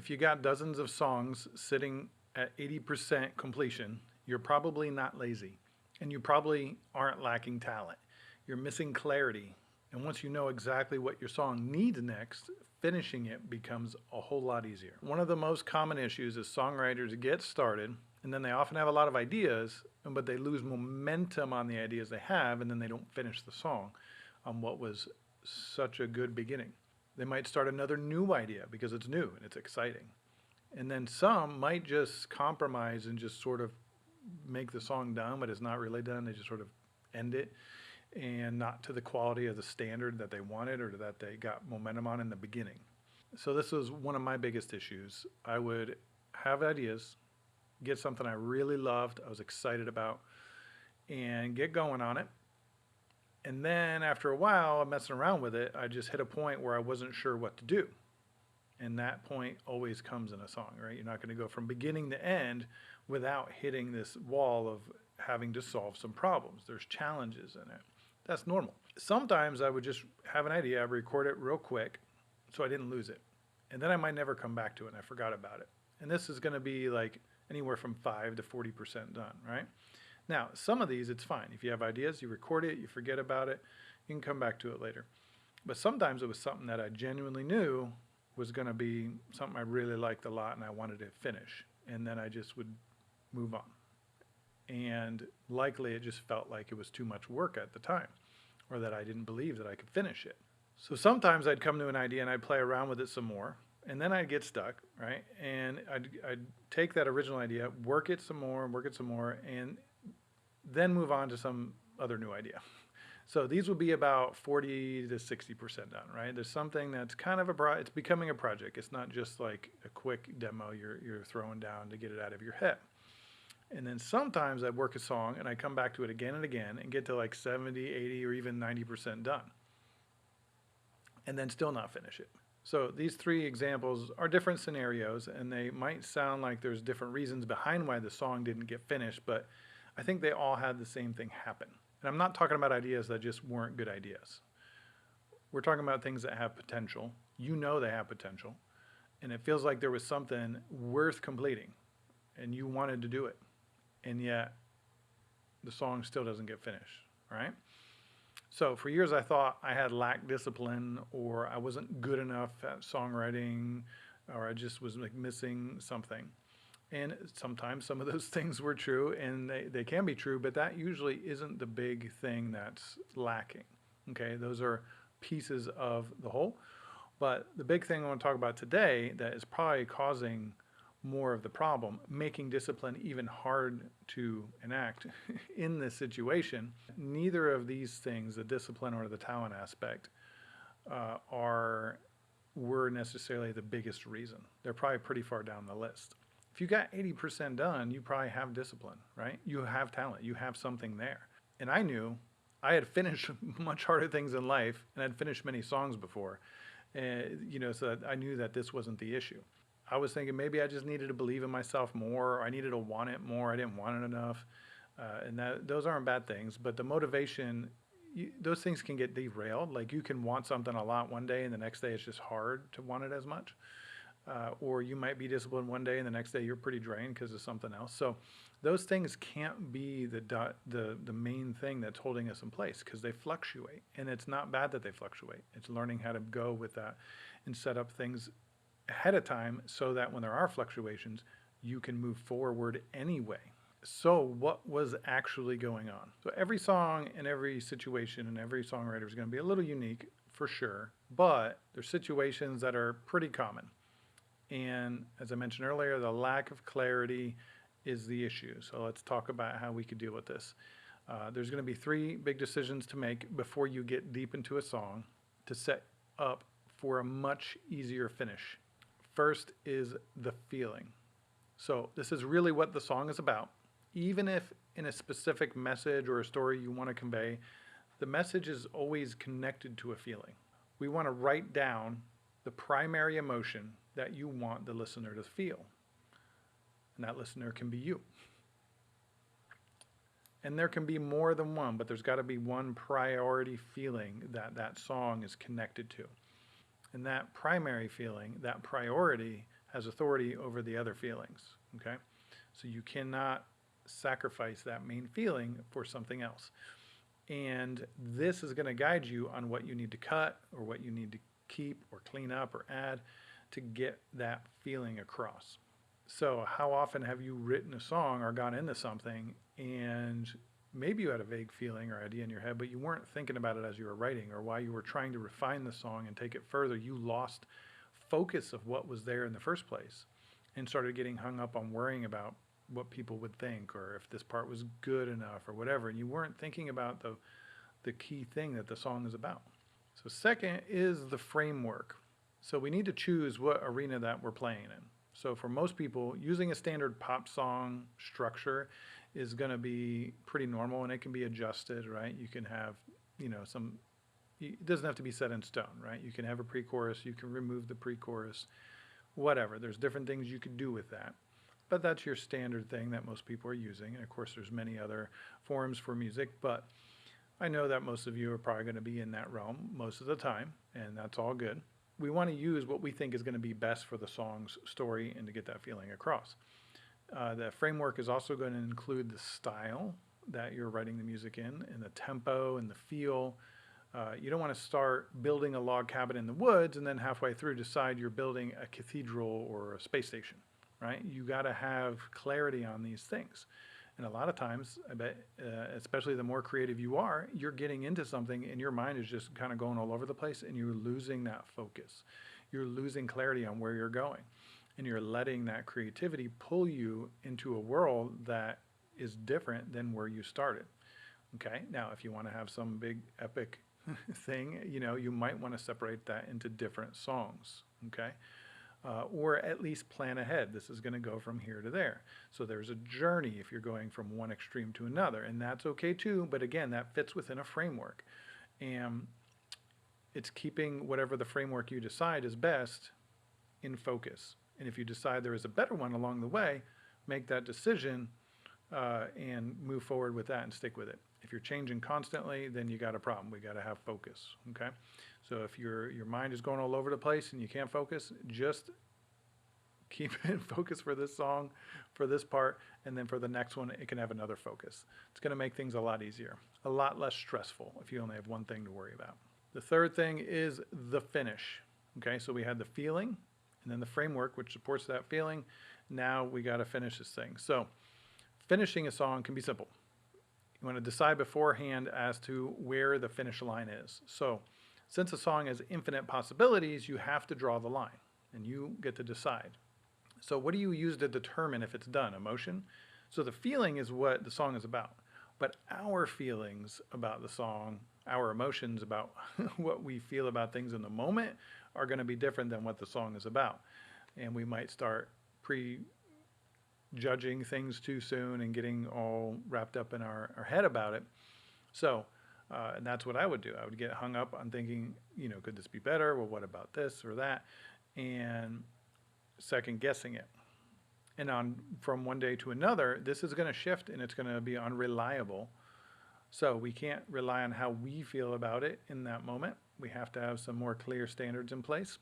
If you got dozens of songs sitting at 80% completion, you're probably not lazy, and you probably aren't lacking talent. You're missing clarity. And once you know exactly what your song needs next, finishing it becomes a whole lot easier. One of the most common issues is songwriters get started and then they often have a lot of ideas, but they lose momentum on the ideas they have, and then they don't finish the song on what was such a good beginning. They might start another new idea because it's new and it's exciting. And then some might just compromise and just sort of make the song done, but it's not really done. They just sort of end it, and not to the quality of the standard that they wanted or that they got momentum on in the beginning. So this was one of my biggest issues. I would have ideas, get something I really loved, I was excited about, and get going on it. And then after a while, messing around with it, I just hit a point where I wasn't sure what to do. And that point always comes in a song, right? You're not going to go from beginning to end without hitting this wall of having to solve some problems. There's challenges in it. That's normal. Sometimes I would just have an idea, I'd record it real quick so I didn't lose it. And then I might never come back to it and I forgot about it. And this is going to be like anywhere from 5 to 40% done, right? Now, some of these, it's fine. If you have ideas, you record it, you forget about it, you can come back to it later. But sometimes it was something that I genuinely knew was going to be something I really liked a lot and I wanted to finish. And then I just would move on. And likely it just felt like it was too much work at the time, or that I didn't believe that I could finish it. So sometimes I'd come to an idea and I'd play around with it some more, and then I'd get stuck, right? And I'd take that original idea, work it some more, and then move on to some other new idea. So these will be about 40 to 60% done, right? There's something that's kind of it's becoming a project. It's not just like a quick demo you're throwing down to get it out of your head. And then sometimes I'd work a song and I'd come back to it again and again and get to like 70, 80, or even 90% done. And then still not finish it. So these three examples are different scenarios, and they might sound like there's different reasons behind why the song didn't get finished, but I think they all had the same thing happen. And I'm not talking about ideas that just weren't good ideas. We're talking about things that have potential. You know they have potential. And it feels like there was something worth completing, and you wanted to do it. And yet the song still doesn't get finished, right? So for years I thought I had lacked discipline, or I wasn't good enough at songwriting, or I just was like missing something. And sometimes some of those things were true, and they can be true, but that usually isn't the big thing that's lacking. Okay, those are pieces of the whole. But the big thing I want to talk about today that is probably causing more of the problem, making discipline even hard to enact in this situation. Neither of these things, the discipline or the talent aspect, were necessarily the biggest reason. They're probably pretty far down the list. If you got 80% done, you probably have discipline, right? You have talent, you have something there. And I knew I had finished much harder things in life, and I'd finished many songs before, so I knew that this wasn't the issue. I was thinking maybe I just needed to believe in myself more, or I needed to want it more. I didn't want it enough. Those aren't bad things, but the motivation, those things can get derailed. Like you can want something a lot one day and the next day it's just hard to want it as much. Or you might be disciplined one day and the next day you're pretty drained because of something else. So those things can't be the main thing that's holding us in place, because they fluctuate. And it's not bad that they fluctuate. It's learning how to go with that and set up things ahead of time so that when there are fluctuations, you can move forward anyway. So what was actually going on? So every song and every situation and every songwriter is going to be a little unique for sure, but there's situations that are pretty common. And as I mentioned earlier, the lack of clarity is the issue. So let's talk about how we could deal with this. There's going to be 3 big decisions to make before you get deep into a song to set up for a much easier finish. First is the feeling. So this is really what the song is about. Even if in a specific message or a story you want to convey, the message is always connected to a feeling. We want to write down the primary emotion that you want the listener to feel. And that listener can be you. And there can be more than one, but there's got to be one priority feeling that song is connected to. And that primary feeling, that priority, has authority over the other feelings, okay? So you cannot sacrifice that main feeling for something else. And this is going to guide you on what you need to cut or what you need to keep or clean up or add to get that feeling across. So how often have you written a song or gone into something and maybe you had a vague feeling or idea in your head, but you weren't thinking about it as you were writing, or while you were trying to refine the song and take it further, you lost focus of what was there in the first place and started getting hung up on worrying about what people would think or if this part was good enough or whatever, and you weren't thinking about the key thing that the song is about. So second is the framework. So we need to choose what arena that we're playing in. So for most people, using a standard pop song structure is going to be pretty normal, and it can be adjusted, right? You can have, it doesn't have to be set in stone, right? You can have a pre-chorus, you can remove the pre-chorus, whatever. There's different things you could do with that. But that's your standard thing that most people are using. And of course, there's many other forms for music, but I know that most of you are probably going to be in that realm most of the time, and that's all good. We want to use what we think is going to be best for the song's story and to get that feeling across. The framework is also going to include the style that you're writing the music in, and the tempo and the feel. You don't want to start building a log cabin in the woods and then halfway through decide you're building a cathedral or a space station, right? You got to have clarity on these things. And a lot of times, I bet, especially the more creative you are, you're getting into something and your mind is just kind of going all over the place and you're losing that focus. You're losing clarity on where you're going. And you're letting that creativity pull you into a world that is different than where you started. Okay, now if you want to have some big epic thing, you might want to separate that into different songs, okay? Or at least plan ahead. This is going to go from here to there. So there's a journey if you're going from one extreme to another, and that's okay too, but again, that fits within a framework. And it's keeping whatever the framework you decide is best in focus. And if you decide there is a better one along the way, make that decision and move forward with that and stick with it. If you're changing constantly, then you got a problem. We got to have focus, okay? So if your mind is going all over the place and you can't focus, just keep it in focus for this song, for this part, and then for the next one, it can have another focus. It's going to make things a lot easier, a lot less stressful if you only have one thing to worry about. The third thing is the finish, okay? So we had the feeling, and then the framework, which supports that feeling. Now we got to finish this thing. So finishing a song can be simple. You want to decide beforehand as to where the finish line is. So since a song has infinite possibilities, you have to draw the line, and you get to decide. So what do you use to determine if it's done? Emotion? So the feeling is what the song is about. But our feelings about the song, our emotions about what we feel about things in the moment are going to be different than what the song is about. And we might start prejudging things too soon and getting all wrapped up in our head about it. So, and that's what I would do. I would get hung up on thinking, could this be better? Well, what about this or that? And second guessing it. And from one day to another, this is going to shift and it's going to be unreliable. So we can't rely on how we feel about it in that moment. We have to have some more clear standards in place.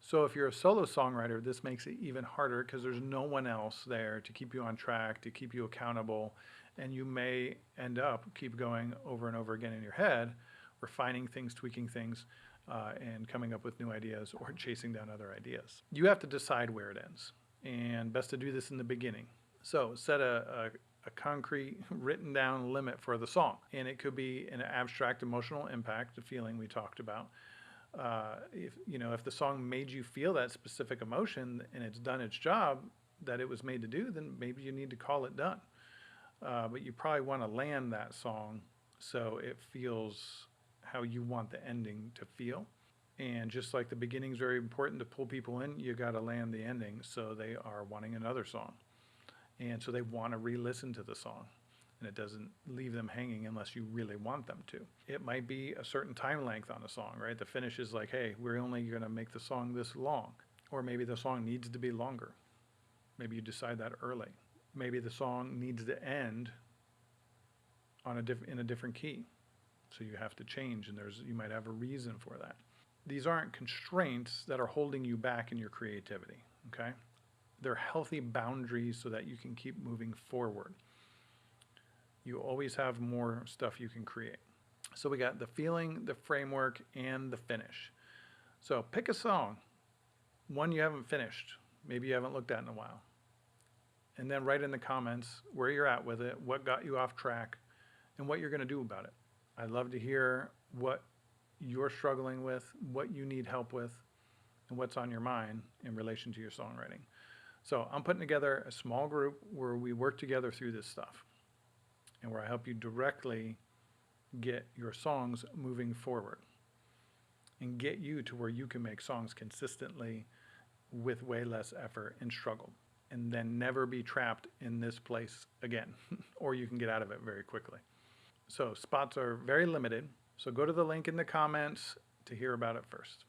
So if you're a solo songwriter, this makes it even harder because there's no one else there to keep you on track, to keep you accountable, and you may end up keep going over and over again in your head, refining things, tweaking things, and coming up with new ideas or chasing down other ideas. You have to decide where it ends, and best to do this in the beginning. So set a concrete written down limit for the song, and it could be an abstract emotional impact, the feeling we talked about. If the song made you feel that specific emotion and it's done its job that it was made to do, then maybe you need to call it done. But you probably want to land that song so it feels how you want the ending to feel. And just like the beginning is very important to pull people in, you got to land the ending so they are wanting another song. And so they want to re-listen to the song. And it doesn't leave them hanging unless you really want them to. It might be a certain time length on a song, right? The finish is like, hey, we're only going to make the song this long. Or maybe the song needs to be longer. Maybe you decide that early. Maybe the song needs to end in a different key. So you have to change, and you might have a reason for that. These aren't constraints that are holding you back in your creativity, okay? They're healthy boundaries so that you can keep moving forward. You always have more stuff you can create. So we got the feeling, the framework, and the finish. So pick a song, one you haven't finished, maybe you haven't looked at in a while, and then write in the comments where you're at with it, what got you off track, and what you're going to do about it. I'd love to hear what you're struggling with, what you need help with, and what's on your mind in relation to your songwriting. So I'm putting together a small group where we work together through this stuff and where I help you directly get your songs moving forward and get you to where you can make songs consistently with way less effort and struggle, and then never be trapped in this place again, or you can get out of it very quickly. So spots are very limited. So go to the link in the comments to hear about it first.